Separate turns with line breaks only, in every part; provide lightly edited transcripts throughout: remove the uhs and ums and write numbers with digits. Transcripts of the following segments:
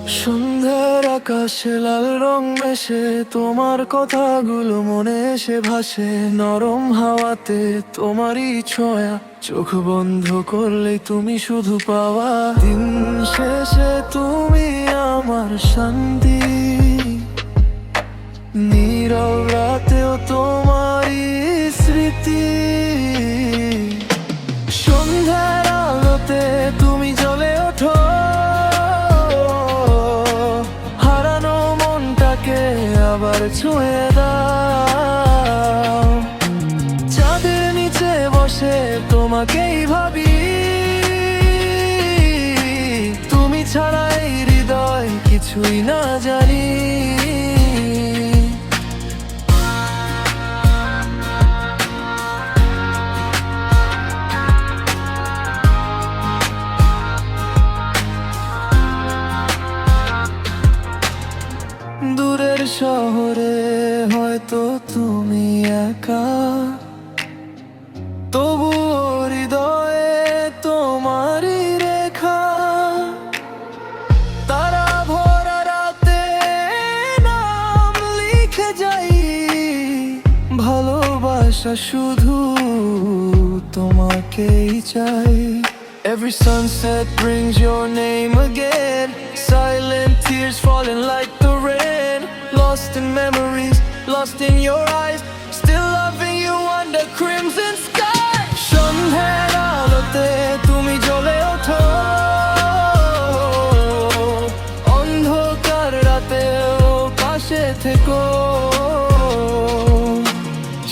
সন্ধ্যার আকাশে লাল রং মেশে তোমার কথাগুলো মনে এসে ভাসে। নরম হাওয়াতে তোমারই ছোঁয়া, চোখ বন্ধ করলে তুমি শুধু পাওয়া। দিন শেষে তুমি আমার শান্তি, নীরব রাতেও তোমারই স্মৃতি। সন্ধ্যার আলোতে তুমি জ্বলে ওঠো, হারানো মনটাকে আবার ছুঁয়ে দাও। চাঁদের নিচে বসে তোমাকেই ভাবি, তুমি ছাড়া এই হৃদয় কিছুই না জানি। দূরের শহরে হয়তো তুমি একা, তবু হৃদয়ে তোমারই রেখা। তারা ভরা রাতে নাম লিখে যাই, ভালোবাসা শুধু তোমাকেই চাই। Every sunset brings your name again, silent tears falling like the rain. Lost in memories, lost in your eyes, still loving you under crimson sky. সন্ধ্যার আলোতে তুমি জ্বলে ওঠো, অন্ধকার রাতেও পাশে থেকো।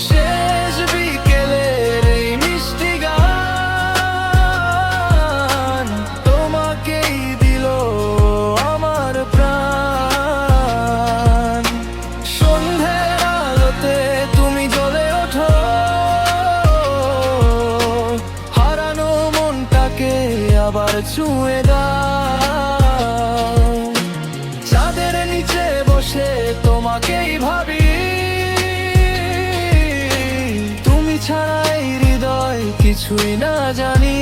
শেষ বিকেলের এই মিষ্টি গান তোমাকেই দিল আমার প্রাণ। সন্ধ্যার আলোতে তুমি জ্বলে ওঠো, হারানো মনটাকে আবার ছুঁয়ে দাও। চাঁদের নিচে বসে তোমাকেই ভাবি, তুমি ছাড়া এই হৃদয় কিছুই না জানি।